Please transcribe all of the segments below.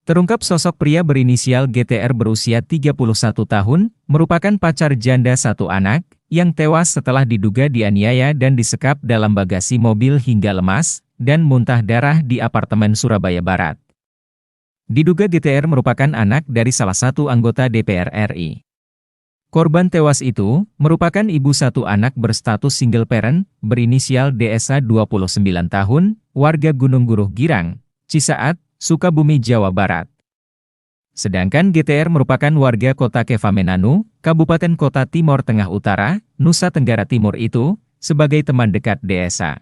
Terungkap sosok pria berinisial GTR berusia 31 tahun, merupakan pacar janda satu anak, yang tewas setelah diduga dianiaya dan disekap dalam bagasi mobil hingga lemas, dan muntah darah di apartemen Surabaya Barat. Diduga GTR merupakan anak dari salah satu anggota DPR RI. Korban tewas itu, merupakan ibu satu anak berstatus single parent, berinisial DSA 29 tahun, warga Gunung Guruh Girang, Cisaat, Sukabumi, Jawa Barat. Sedangkan GTR merupakan warga kota Kevamenanu, Kabupaten Kota Timor Tengah Utara, Nusa Tenggara Timur itu, sebagai teman dekat DSA.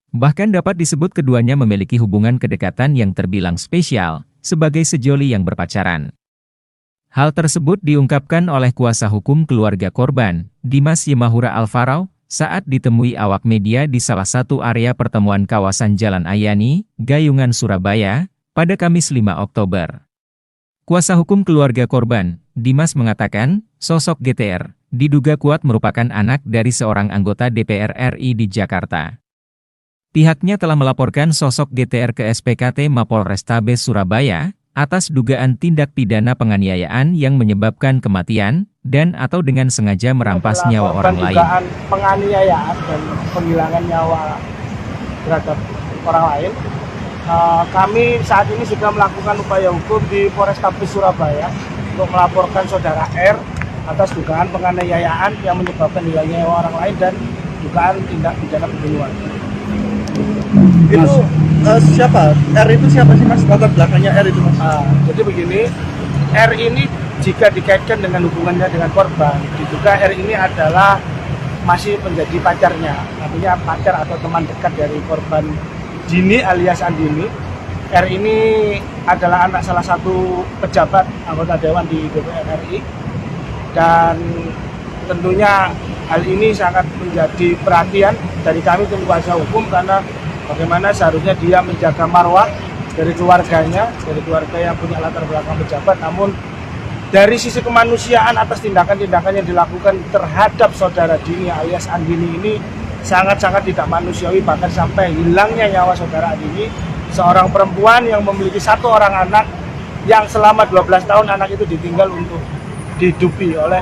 Bahkan dapat disebut keduanya memiliki hubungan kedekatan yang terbilang spesial, sebagai sejoli yang berpacaran. Hal tersebut diungkapkan oleh kuasa hukum keluarga korban, Dimas Yemahura Alvarau, saat ditemui awak media di salah satu area pertemuan kawasan Jalan Ayani, Gayungan, Surabaya, pada Kamis 5 Oktober. Kuasa hukum keluarga korban, Dimas mengatakan, sosok GTR, diduga kuat merupakan anak dari seorang anggota DPR RI di Jakarta. Pihaknya telah melaporkan sosok GTR ke SPKT Mapolrestabes Surabaya, atas dugaan tindak pidana penganiayaan yang menyebabkan kematian, dan atau dengan sengaja merampas nyawa orang lain. Dugaan penganiayaan dan penghilangan nyawa terhadap orang lain. Kami saat ini sudah melakukan upaya hukum di Polrestabes Surabaya untuk melaporkan saudara R atas dugaan penganiayaan yang menyebabkan hilangnya nyawa orang lain dan dugaan tindak pidana pembunuhan. Itu siapa? R itu siapa sih mas? Latar belakangnya R itu mas? Jadi begini, R ini jika dikaitkan dengan hubungannya dengan korban, diduga R ini adalah masih menjadi pacarnya, artinya pacar atau teman dekat dari korban Dini alias Andini. R ini adalah anak salah satu pejabat anggota dewan di DPR RI, dan tentunya hal ini sangat menjadi perhatian dari kami tim kuasa hukum, karena bagaimana seharusnya dia menjaga marwah dari keluarganya, dari keluarga yang punya latar belakang pejabat, namun dari sisi kemanusiaan atas tindakan-tindakan yang dilakukan terhadap saudara Dini alias Andini ini sangat-sangat tidak manusiawi, bahkan sampai hilangnya nyawa saudara Andini, seorang perempuan yang memiliki satu orang anak yang selama 12 tahun anak itu ditinggal untuk dihidupi oleh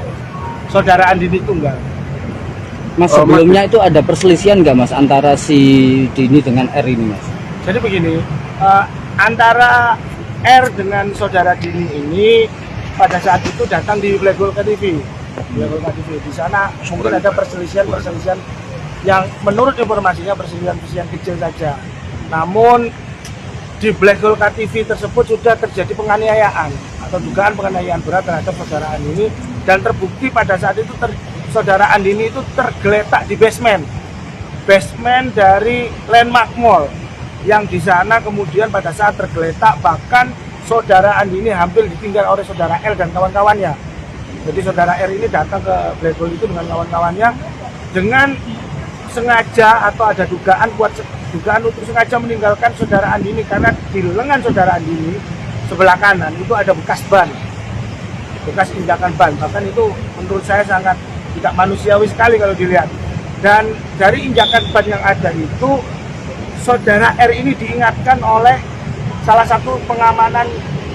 saudara Andini tunggal. Mas, sebelumnya itu ada perselisihan nggak mas antara si Dini dengan R ini mas? Jadi begini, antara R dengan saudara Dini ini pada saat itu datang di Black Gold TV. Di sana mungkin ada perselisihan yang menurut informasinya perselisihan kecil saja. Namun di Black Gold TV tersebut sudah terjadi penganiayaan atau dugaan penganiayaan berat terhadap saudara Andini, dan terbukti pada saat itu saudara Andini itu tergeletak di basement dari Landmark Mall, yang di sana kemudian pada saat tergeletak bahkan saudara Andini hampir ditinggal oleh saudara L dan kawan-kawannya. Jadi saudara R ini datang ke Black Gold itu dengan kawan-kawannya dengan sengaja atau ada dugaan untuk sengaja meninggalkan saudara Andini, karena di lengan saudara Andini sebelah kanan itu ada bekas injakan ban, bahkan itu menurut saya sangat tidak manusiawi sekali kalau dilihat. Dan dari injakan ban yang ada itu, saudara R ini diingatkan oleh salah satu pengamanan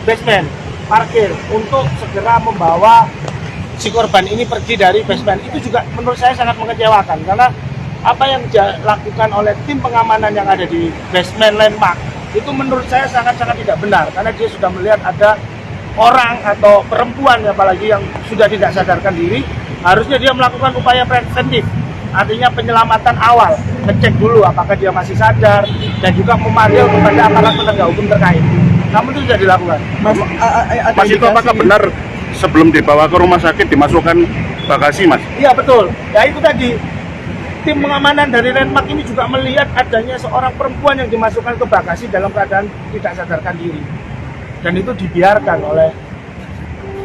basement parkir untuk segera membawa si korban ini pergi dari basement. Itu juga menurut saya sangat mengecewakan, karena apa yang dilakukan oleh tim pengamanan yang ada di basement Landmark itu menurut saya sangat-sangat tidak benar, karena dia sudah melihat ada orang atau perempuan apalagi yang sudah tidak sadarkan diri. Harusnya dia melakukan upaya preventif, artinya penyelamatan awal, ngecek dulu apakah dia masih sadar, dan juga memanggil kepada aparat penegak hukum terkait. Namun itu tidak dilakukan. Mas itu apakah benar sebelum dibawa ke rumah sakit dimasukkan bagasi mas? Iya betul, ya itu tadi. Tim pengamanan dari Landmark ini juga melihat adanya seorang perempuan yang dimasukkan ke bagasi dalam keadaan tidak sadarkan diri, dan itu dibiarkan oleh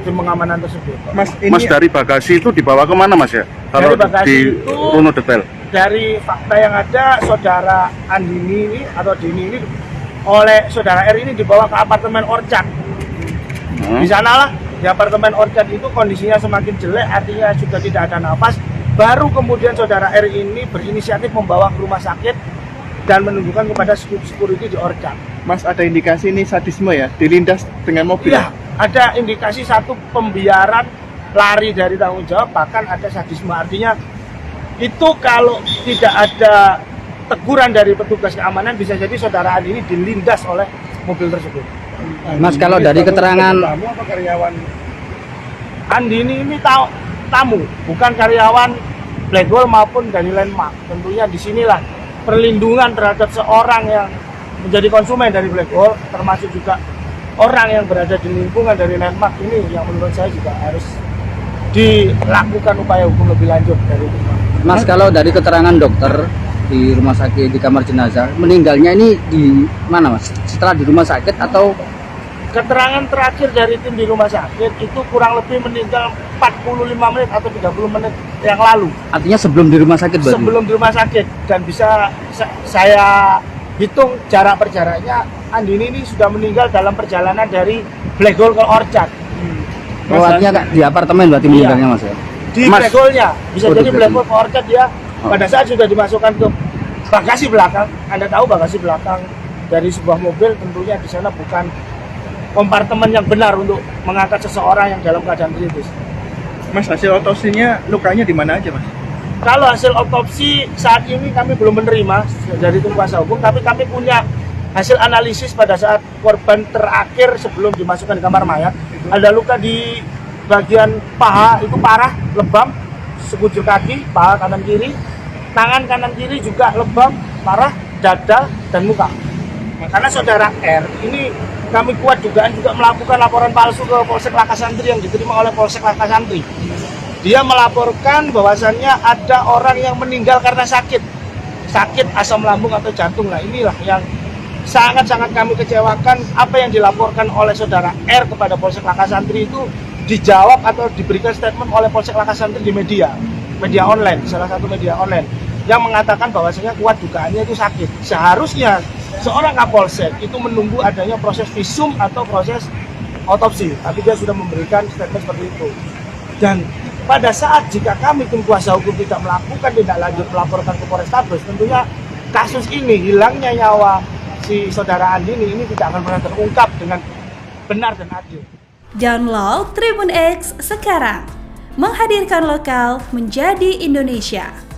tim pengamanan tersebut. Mas dari bagasi itu dibawa kemana mas ya? Kalau di runut detail. Dari fakta yang ada, saudara Andini ini atau Dini ini oleh saudara R ini dibawa ke apartemen Orchard. Di sanalah di apartemen Orchard itu kondisinya semakin jelek, artinya sudah tidak ada nafas. Baru kemudian saudara R ini berinisiatif membawa ke rumah sakit dan menunjukkan kepada security di Orchard. Mas, ada indikasi ini sadisme ya, dilindas dengan mobil? Ya, ada indikasi satu pembiaran, lari dari tanggung jawab, bahkan ada sadisme. Artinya itu kalau tidak ada teguran dari petugas keamanan, bisa jadi saudara Andi ini dilindas oleh mobil tersebut. Mas, kalau dari keterangan Tamu apa karyawan? Andi ini tamu, bukan karyawan Black Gold maupun dari Landmark. Tentunya disinilah perlindungan terhadap seorang yang menjadi konsumen dari Black Gold, termasuk juga orang yang berada di lingkungan dari Landmark ini yang menurut saya juga harus dilakukan upaya hukum lebih lanjut dari itu. Mas, kalau dari keterangan dokter di rumah sakit, di kamar jenazah, meninggalnya ini di mana, Mas? Setelah di rumah sakit atau? Keterangan terakhir dari tim di rumah sakit itu kurang lebih meninggal 45 menit atau 30 menit yang lalu. Artinya sebelum di rumah sakit berarti? Sebelum di rumah sakit, dan bisa saya hitung jarak perjaraknya, Andini ini sudah meninggal dalam perjalanan dari Black Gold ke Orchard. Oh, artinya di apartemen berarti meninggalnya, Mas ya? Di Mas. Black Gold-nya, bisa Oh, jadi di Black Black Gold ke Orchard dia pada saat sudah dimasukkan ke bagasi belakang. Anda tahu bagasi belakang dari sebuah mobil tentunya di sana bukan kompartemen yang benar untuk mengangkat seseorang yang dalam keadaan kritis. Mas, hasil otopsinya lukanya di mana aja, Mas? Kalau hasil otopsi saat ini kami belum menerima dari tim kuasa hukum, tapi kami punya hasil analisis pada saat korban terakhir sebelum dimasukkan di kamar mayat. Ada luka di bagian paha itu parah, lebam, sekujur kaki, paha kanan kiri, tangan kanan kiri juga lebam, parah, dada dan muka. Karena saudara R ini kami kuat dugaan juga melakukan laporan palsu ke Polsek Lakasantri yang diterima oleh Polsek Lakasantri. Dia melaporkan bahwasannya ada orang yang meninggal karena sakit asam lambung atau jantung. Nah, inilah yang sangat-sangat kami kecewakan. Apa yang dilaporkan oleh saudara R kepada Polsek Lakasantri itu dijawab atau diberikan statement oleh Polsek Lakasantri di media online, salah satu media online, yang mengatakan bahwasanya kuat dugaannya itu sakit. Seharusnya seorang Kapolsek itu menunggu adanya proses visum atau proses otopsi, tapi dia sudah memberikan statement seperti itu. Dan pada saat jika kami tim kuasa hukum tidak melakukan tindak lanjut melaporkan ke Polrestabes, tentunya kasus ini, hilangnya nyawa si saudara Andini ini tidak akan pernah terungkap dengan benar dan adil. Download Tribun X sekarang, menghadirkan lokal menjadi Indonesia.